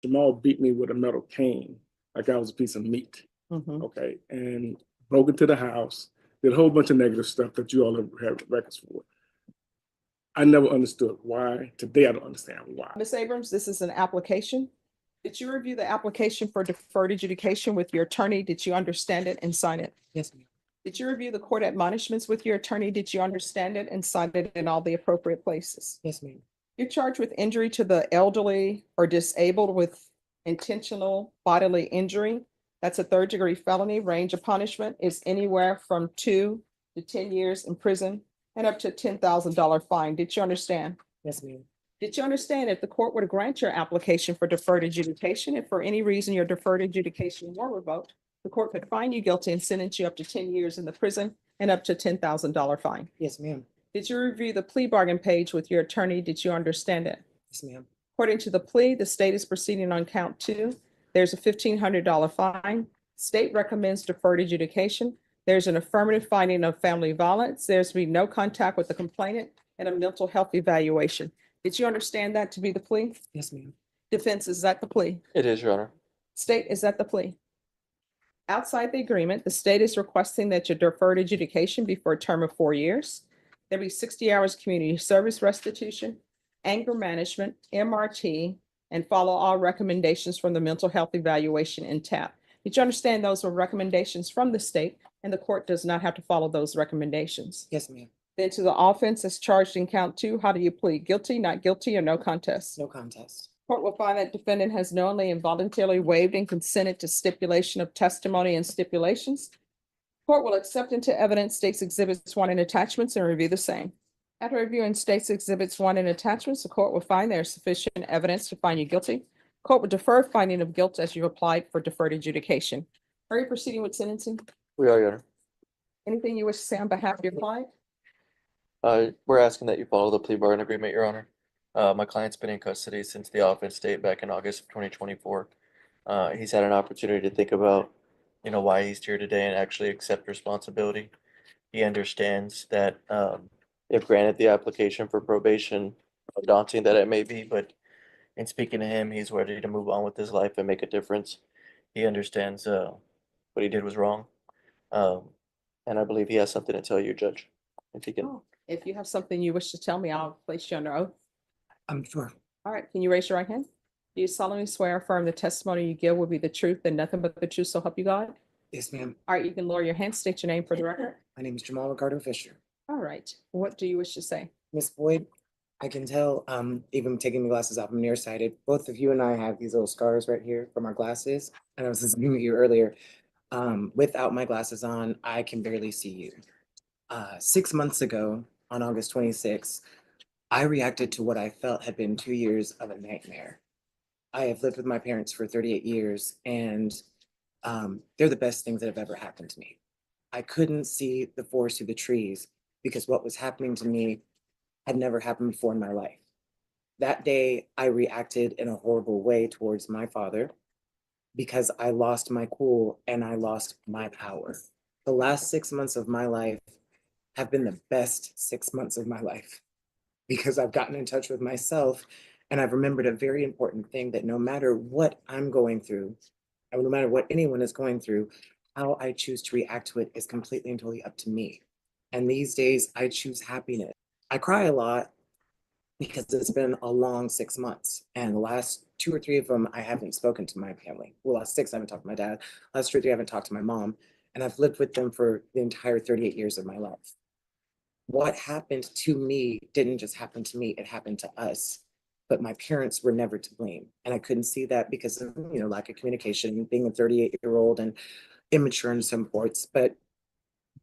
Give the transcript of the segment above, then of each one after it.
Jamal beat me with a metal cane like I was a piece of meat. Okay, and broke into the house, did a whole bunch of negative stuff that you all have records for. I never understood why. Today, I don't understand why. Ms. Abrams, this is an application. Did you review the application for deferred adjudication with your attorney? Did you understand it and sign it? Yes, ma'am. Did you review the court admonishments with your attorney? Did you understand it and sign it in all the appropriate places? Yes, ma'am. You're charged with injury to the elderly or disabled with intentional bodily injury. That's a third-degree felony. Range of punishment is anywhere from 2 to 10 years in prison and up to a $10,000 fine. Did you understand? Yes, ma'am. Did you understand if the court were to grant your application for deferred adjudication, if for any reason your deferred adjudication were revoked, the court could find you guilty and sentence you up to 10 years in the prison and up to $10,000 fine? Yes, ma'am. Did you review the plea bargain page with your attorney? Did you understand it? Yes, ma'am. According to the plea, the state is proceeding on count 2. There's a $1,500 fine. State recommends deferred adjudication. There's an affirmative finding of family violence. There's to be no contact with the complainant and a mental health evaluation. Did you understand that to be the plea? Yes, ma'am. Defense, is that the plea? It is, Your Honor. State, is that the plea? Outside the agreement, the state is requesting that your deferred adjudication be for a term of 4 years. There be 60 hours community service restitution, anger management, MRT, and follow all recommendations from the mental health evaluation and TAP. Did you understand those were recommendations from the state and the court does not have to follow those recommendations? Yes, ma'am. Then to the offense as charged in count 2, how do you plead? Guilty, not guilty, or no contest? No contest. Court will find that defendant has knowingly and voluntarily waived and consented to stipulation of testimony and stipulations. Court will accept into evidence state's exhibits 1 and attachments and review the same. After reviewing state's exhibits 1 and attachments, the court will find there is sufficient evidence to find you guilty. Court will defer finding of guilt as you applied for deferred adjudication. Are you proceeding with sentencing? We are, Your Honor. Anything you wish to say on behalf of your client? We're asking that you follow the plea bargain agreement, Your Honor. My client's been in custody since the offense date back in August of 2024. He's had an opportunity to think about, why he's here today and actually accept responsibility. He understands that if granted the application for probation, how daunting that it may be, but in speaking to him, he's ready to move on with his life and make a difference. He understands what he did was wrong. And I believe he has something to tell you, Judge. If he can. If you have something you wish to tell me, I'll place you under oath. I'm sure. All right, can you raise your right hand? Do you solemnly swear or affirm the testimony you give will be the truth and nothing but the truth, so help you God? Yes, ma'am. All right, you can lower your hand, state your name for the record. My name is Jamal Ricardo Fisher. All right, what do you wish to say? Miss Boyd, I can tell, even taking the glasses off, I'm nearsighted. Both of you and I have these little scars right here from our glasses. And I was listening to you earlier. Without my glasses on, I can barely see you. 6 months ago, on August 26th, I reacted to what I felt had been 2 years of a nightmare. I have lived with my parents for 38 years, and they're the best things that have ever happened to me. I couldn't see the forest through the trees because what was happening to me had never happened before in my life. That day, I reacted in a horrible way towards my father because I lost my cool and I lost my power. The last 6 months of my life have been the best 6 months of my life because I've gotten in touch with myself and I've remembered a very important thing, that no matter what I'm going through, and no matter what anyone is going through, how I choose to react to it is completely and totally up to me. And these days I choose happiness. I cry a lot because it's been a long 6 months. And the last 2 or 3 of them, I haven't spoken to my family. Well, last 6, I haven't talked to my dad. Last 2 or 3, I haven't talked to my mom. And I've lived with them for the entire 38 years of my life. What happened to me didn't just happen to me, it happened to us. But my parents were never to blame. And I couldn't see that because of, lack of communication, being a 38-year-old and immature in some parts. But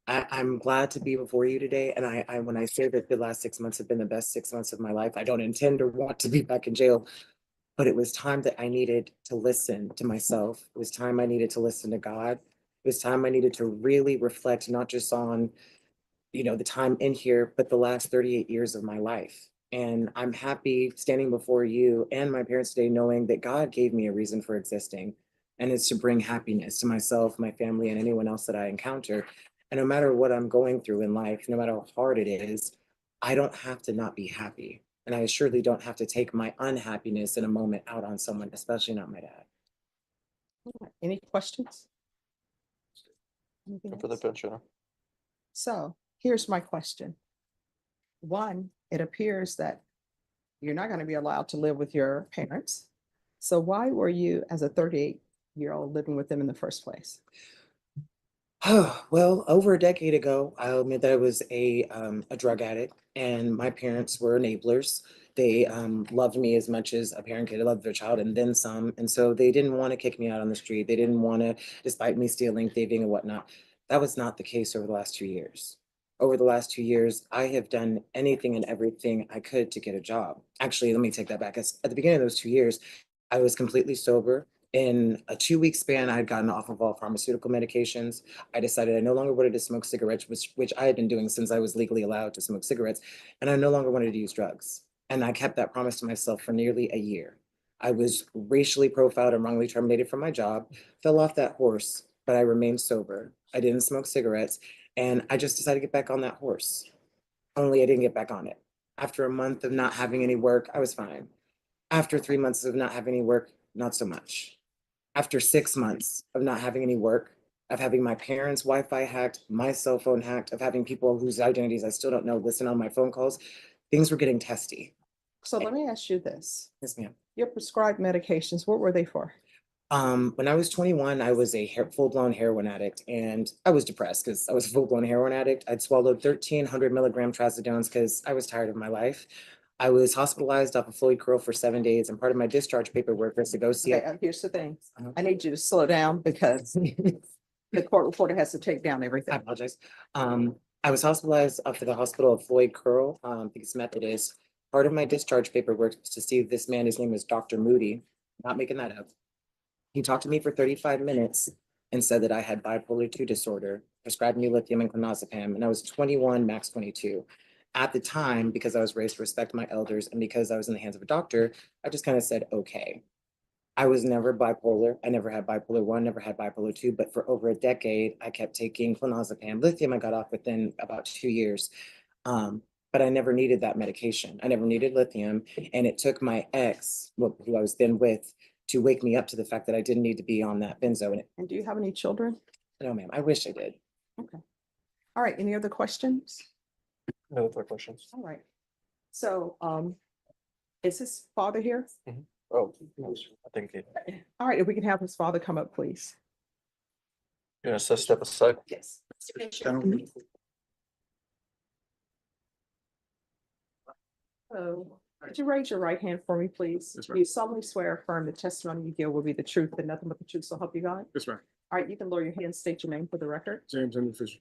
I'm glad to be before you today. And I when I say that the last 6 months have been the best 6 months of my life, I don't intend or want to be back in jail. But it was time that I needed to listen to myself. It was time I needed to listen to God. It was time I needed to really reflect, not just on, the time in here, but the last 38 years of my life. And I'm happy standing before you and my parents today, knowing that God gave me a reason for existing. And it's to bring happiness to myself, my family, and anyone else that I encounter. And no matter what I'm going through in life, no matter how hard it is, I don't have to not be happy. And I surely don't have to take my unhappiness in a moment out on someone, especially not my dad. Any questions? Anything For the else? bench, Your Honor. So here's my question. One, it appears that you're not going to be allowed to live with your parents. So why were you, as a 38-year-old, living with them in the first place? Well, over a decade ago, I'll admit that I was a drug addict, and my parents were enablers. They loved me as much as a parent could love their child, and then some. And so they didn't want to kick me out on the street. They didn't want to, despite me stealing, thieving, and whatnot. That was not the case over the last 2 years. Over the last 2 years, I have done anything and everything I could to get a job. Actually, let me take that back. At the beginning of those 2 years, I was completely sober. In a 2-week span, I had gotten off of all pharmaceutical medications. I decided I no longer wanted to smoke cigarettes, which I had been doing since I was legally allowed to smoke cigarettes, and I no longer wanted to use drugs. And I kept that promise to myself for nearly a year. I was racially profiled and wrongly terminated from my job, fell off that horse, but I remained sober. I didn't smoke cigarettes, and I just decided to get back on that horse. Only I didn't get back on it. After a month of not having any work, I was fine. After 3 months of not having any work, not so much. After 6 months of not having any work, of having my parents' Wi-Fi hacked, my cell phone hacked, of having people whose identities I still don't know listen on my phone calls, things were getting testy. So let me ask you this. Yes, ma'am. Your prescribed medications, what were they for? When I was 21, I was a full-blown heroin addict, and I was depressed because I was a full-blown heroin addict. I'd swallowed 1,300 milligram trazodones because I was tired of my life. I was hospitalized off of Floyd Curl for 7 days, and part of my discharge paperwork was to go see. Okay, here's the thing. Uh-huh. I need you to slow down because the court reporter has to take down I everything. apologize. I was hospitalized up to the hospital of Floyd Curl, because Methodist. Part of my discharge paperwork was to see if this man, his name was Dr. Moody, not making that up. He talked to me for 35 minutes and said that I had bipolar 2 disorder, prescribed me lithium and clonazepam, and I was 21, max 22. At the time, because I was raised to respect my elders and because I was in the hands of a doctor, I just kind of said, okay. I was never bipolar. I never had bipolar 1, never had bipolar 2, but for over a decade, I kept taking clonazepam. Lithium I got off within about 2 years. But I never needed that medication. I never needed lithium. And it took my ex, who I was then with, to wake me up to the fact that I didn't need to be on that benzo. And do you have any children? No, ma'am, I wish I did. Okay. All right, any other questions? No other questions. All right. So, is his father here? Oh, I think you All right, if we can have his father come up, please. gonna step aside. Yes. So, could you raise your right hand for me, please? Yes, ma'am. You solemnly swear or affirm the testimony you give will be the truth and nothing but the truth, so help you God? Yes, ma'am. All right, you can lower your hand, state your name for the record. James Henry Fisher.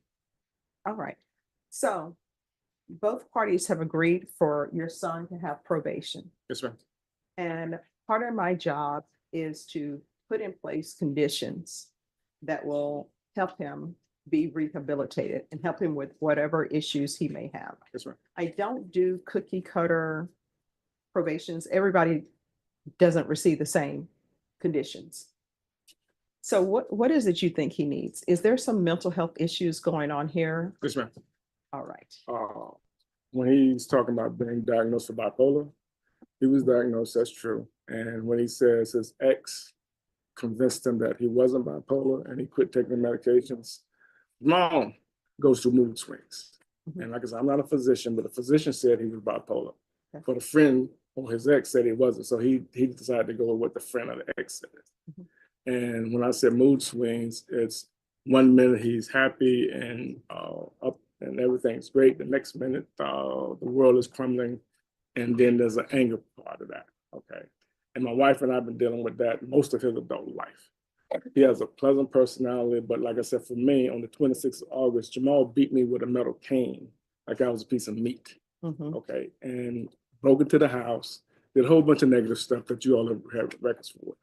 All right. So both parties have agreed for your son to have probation. Yes, ma'am. And part of my job is to put in place conditions that will help him be rehabilitated and help him with whatever issues he may have. Yes, ma'am. I don't do cookie cutter probations. Everybody doesn't receive the same conditions. So what is it you think he needs? Is there some mental health issues going on here? Yes, ma'am. All right. When he's talking about being diagnosed with bipolar, he was diagnosed, that's true. And when he says his ex convinced him that he wasn't bipolar and he quit taking the medications, mom goes through mood swings. Mhm. And like I said, I'm not a physician, but the physician said he was bipolar. Okay. But a friend or his ex said he wasn't. So he decided to go with what the friend of the ex said. Mhm. And when I said mood swings, it's 1 minute he's happy and up and everything's great. The next minute, the world is crumbling. And then there's an anger part of that. Okay. And my wife and I have been dealing with that most of his adult life. He has a pleasant personality, but like I said, for me, on the 26th of August, Jamal beat me with a metal cane, like I was a piece of meat. Mhm. Okay. And broke into the house, did a whole bunch of negative stuff that you all have records for.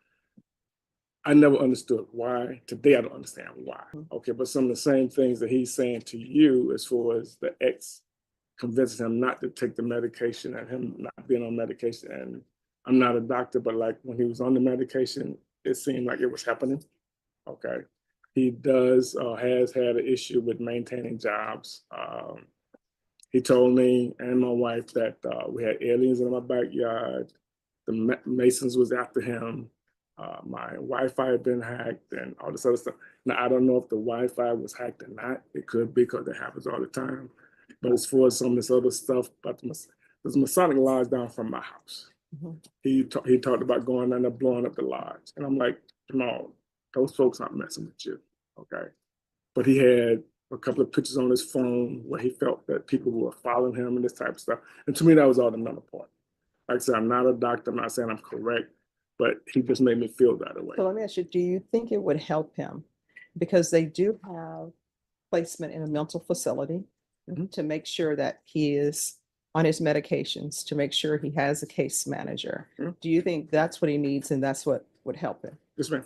I never understood why. Today, I don't understand why. Okay, but some of the same things that he's saying to you as far as the ex convinces him not to take the medication and him not being on medication. And I'm not a doctor, but like when he was on the medication, it seemed like it was happening. Okay. He has had an issue with maintaining jobs. He told me and my wife that we had aliens in my backyard. The Masons was after him. My Wi-Fi had been hacked and all this other stuff. Now, I don't know if the Wi-Fi was hacked or not. It could be because it happens all the time. But as far as some of this other stuff, but there's Masonic lodge down from my house. He talked about going down there, blowing up the lodge. And I'm like, come on, those folks aren't messing with you, okay? But he had a couple of pictures on his phone where he felt that people were following him and this type of stuff. And to me, that was all the mental part. Like I said, I'm not a doctor. I'm not saying I'm correct, but he just made me feel that way. So let me ask you, do you think it would help him? Because they do have placement in a mental facility to make sure that he is on his medications, to make sure he has a case manager. Do you think that's what he needs and that's what would help him? Yes, ma'am.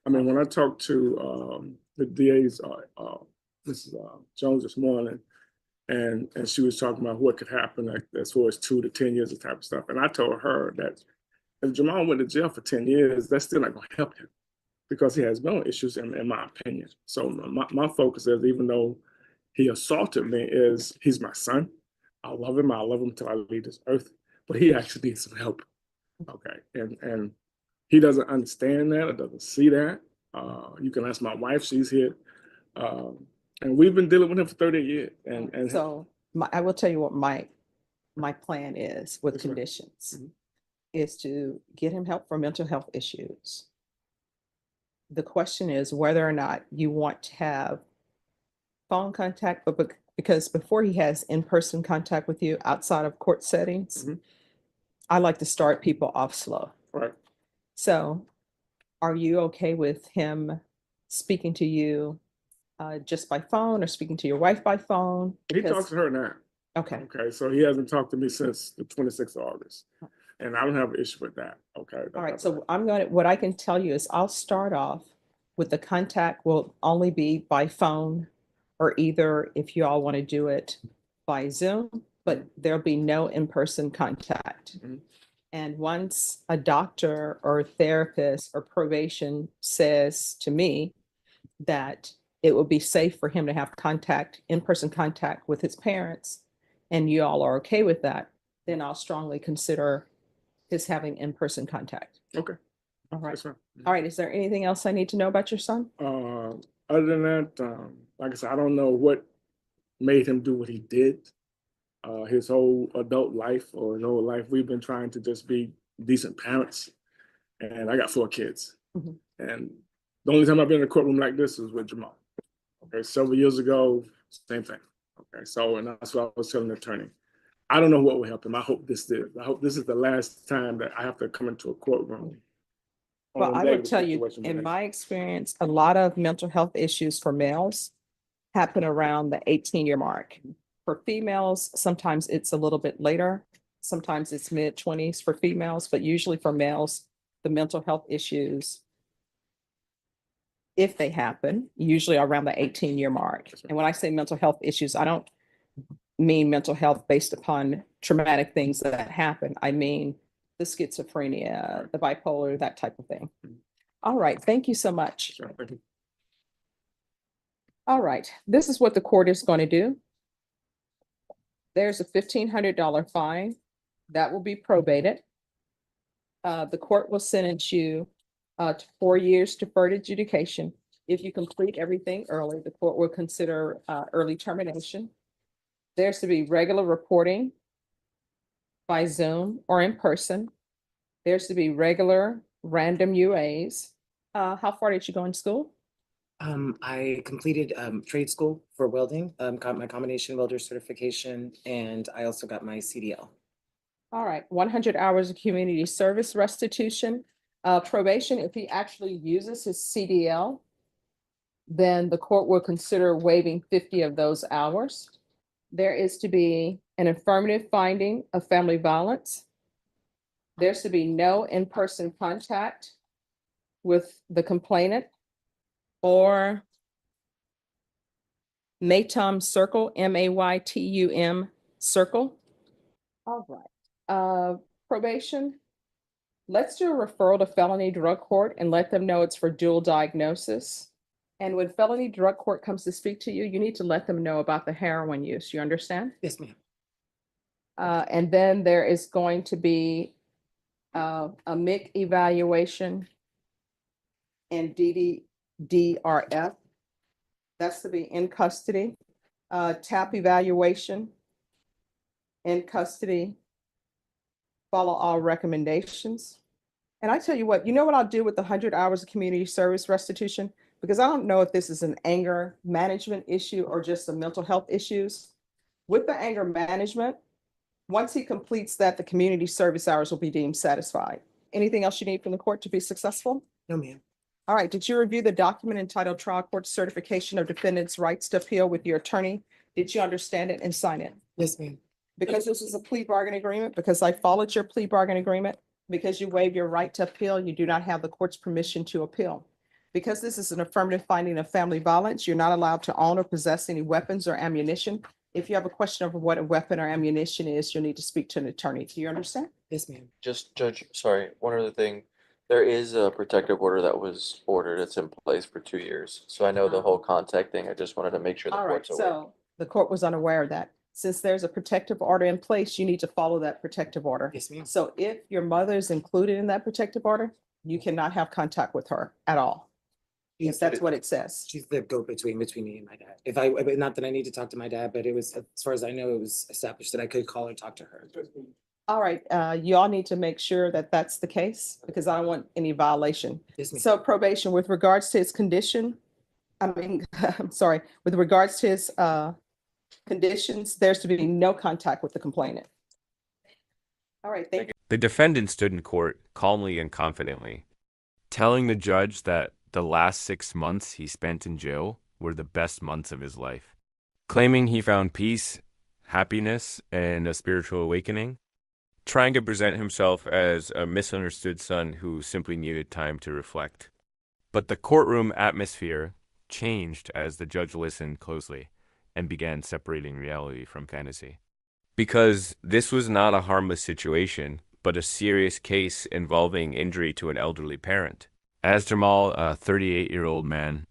I mean, when I talked to the DA's Mrs. Jones this morning, and she was talking about what could happen like, as far as 2 to 10 years of type of stuff. And I told her that if Jamal went to jail for 10 years, that's still not going to help him because he has mental issues, in my opinion. So my focus is, even though he assaulted me, is he's my son. I love him until I leave this earth, but he actually needs some help. Okay. And he doesn't understand that or doesn't see that. You can ask my wife, she's here. And we've been dealing with him for 30 years. And so I will tell you what my plan is with conditions is to get him help for mental health issues. The question is whether or not you want to have phone contact, but because before he has in-person contact with you outside of court settings, I like to start people off slow. Right. So are you okay with him speaking to you just by phone or speaking to your wife by phone? He talks to her now. Okay. Okay. So he hasn't talked to me since the 26th of August. And I don't have an issue with that. Okay. All right. So what I can tell you is I'll start off with the contact will only be by phone, or either if you all want to do it by Zoom, but there'll be no in-person contact. And once a doctor or a therapist or probation says to me that it will be safe for him to have in-person contact with his parents, and you all are okay with that, then I'll strongly consider his having in-person contact. Okay. All right. That's fine. All right. Is there anything else I need to know about your son? Other than that, like I said, I don't know what made him do what he did. His whole adult life or his whole life, we've been trying to just be decent parents. And I got 4 kids. And the only time I've been in a courtroom like this was with Jamal. Okay, several years ago, same thing. Okay, so, and that's what I was telling the attorney. I don't know what will help him. I hope this is. I hope this is the last time that I have to come into a courtroom. Well, I will tell you, in my experience, a lot of mental health issues for males happen around the 18-year mark. For females, sometimes it's a little bit later. Sometimes it's mid-20s for females, but usually for males, the mental health issues, if they happen, usually around the 18-year mark. And when I say mental health issues, I don't mean mental health based upon traumatic things that happen. I mean the schizophrenia, the bipolar, that type of thing. All right. Thank you so much. Sure, thank you. All right. This is what the court is going to do. There's a $1,500 fine that will be probated. The court will sentence you to 4 years deferred adjudication. If you complete everything early, the court will consider early termination. There's to be regular reporting by Zoom or in person. There's to be regular random UAs. How far did you go in school? I completed trade school for welding, got my combination welder certification, and I also got my CDL. All right, 100 hours of community service restitution. Probation, if he actually uses his CDL, then the court will consider waiving 50 of those hours. There is to be an affirmative finding of family violence. There's to be no in-person contact with the complainant or Maytum Circle, MAYTUM Circle. All right. Probation. Let's do a referral to felony drug court and let them know it's for dual diagnosis. And when felony drug court comes to speak to you, you need to let them know about the heroin use. You understand? Yes, ma'am. And then there is going to be a MIC evaluation and DDRF. That's to be in custody. TAP evaluation, in custody, follow all recommendations. And I tell you what I'll do with the 100 hours of community service restitution? Because I don't know if this is an anger management issue or just some mental health issues. With the anger management, once he completes that, the community service hours will be deemed satisfied. Anything else you need from the court to be successful? No, ma'am. All right, did you review the document entitled Trial Court Certification of Defendant's Rights to Appeal with your attorney? Did you understand it and sign it? Yes, ma'am. Because this is a plea bargain agreement, because I followed your plea bargain agreement, because you waive your right to appeal, you do not have the court's permission to appeal. Because this is an affirmative finding of family violence, you're not allowed to own or possess any weapons or ammunition. If you have a question over what a weapon or ammunition is, you'll need to speak to an attorney. Do you understand? Yes, ma'am. Just Judge, sorry, one other thing. There is a protective order that was ordered. It's in place for 2 years. So I know the whole contact thing. I just wanted to make sure the All right, court's aware. so the court was unaware of that. Since there's a protective order in place, you need to follow that protective order. Yes, ma'am. So if your mother is included in that protective order, you cannot have contact with her at all. Yes, that's what it says. She's the go-between between me and my dad. Not that I need to talk to my dad, but it was, as far as I know, it was established that I could call and talk to her. All right, you all need to make sure that that's the case, because I don't want any violation. Yes, ma'am. So probation, with regards to his condition, I'm sorry, with regards to his conditions, there's to be no contact with the complainant. All right, thank you. The defendant stood in court calmly and confidently, telling the judge that the last 6 months he spent in jail were the best months of his life, claiming he found peace, happiness, and a spiritual awakening, trying to present himself as a misunderstood son who simply needed time to reflect. But the courtroom atmosphere changed as the judge listened closely and began separating reality from fantasy. Because this was not a harmless situation, but a serious case involving injury to an elderly parent. As Jamal, a 38-year-old man,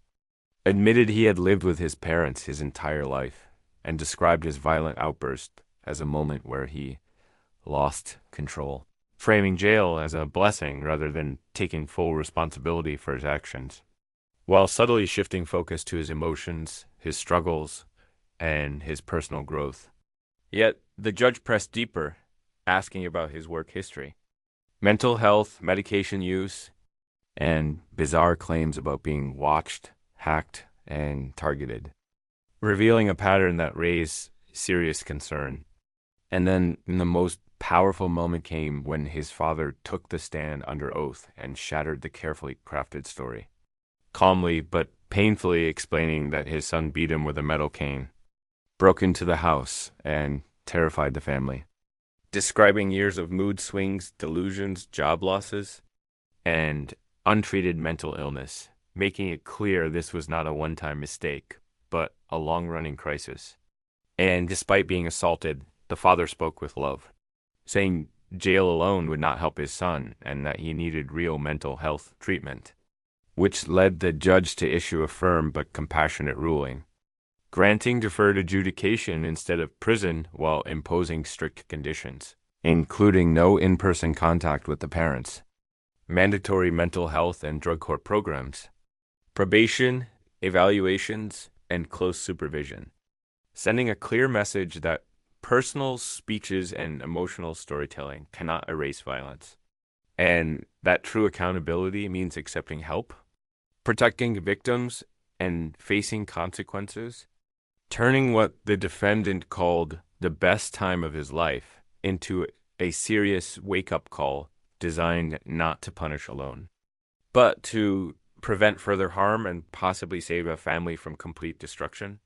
admitted he had lived with his parents his entire life and described his violent outburst as a moment where he lost control, framing jail as a blessing rather than taking full responsibility for his actions, while subtly shifting focus to his emotions, his struggles, and his personal growth. Yet, the judge pressed deeper, asking about his work history, mental health, medication use, and bizarre claims about being watched, hacked, and targeted, revealing a pattern that raised serious concern. And then the most powerful moment came when his father took the stand under oath and shattered the carefully crafted story, calmly but painfully explaining that his son beat him with a metal cane, broke into the house, and terrified the family, describing years of mood swings, delusions, job losses, and untreated mental illness, making it clear this was not a one-time mistake, but a long-running crisis. And despite being assaulted, the father spoke with love, saying jail alone would not help his son and that he needed real mental health treatment, which led the judge to issue a firm but compassionate ruling, granting deferred adjudication instead of prison while imposing strict conditions, including no in-person contact with the parents, mandatory mental health and drug court programs, probation, evaluations, and close supervision, sending a clear message that personal speeches and emotional storytelling cannot erase violence, and that true accountability means accepting help, protecting victims, and facing consequences, turning what the defendant called the best time of his life into a serious wake-up call designed not to punish alone, but to prevent further harm and possibly save a family from complete destruction.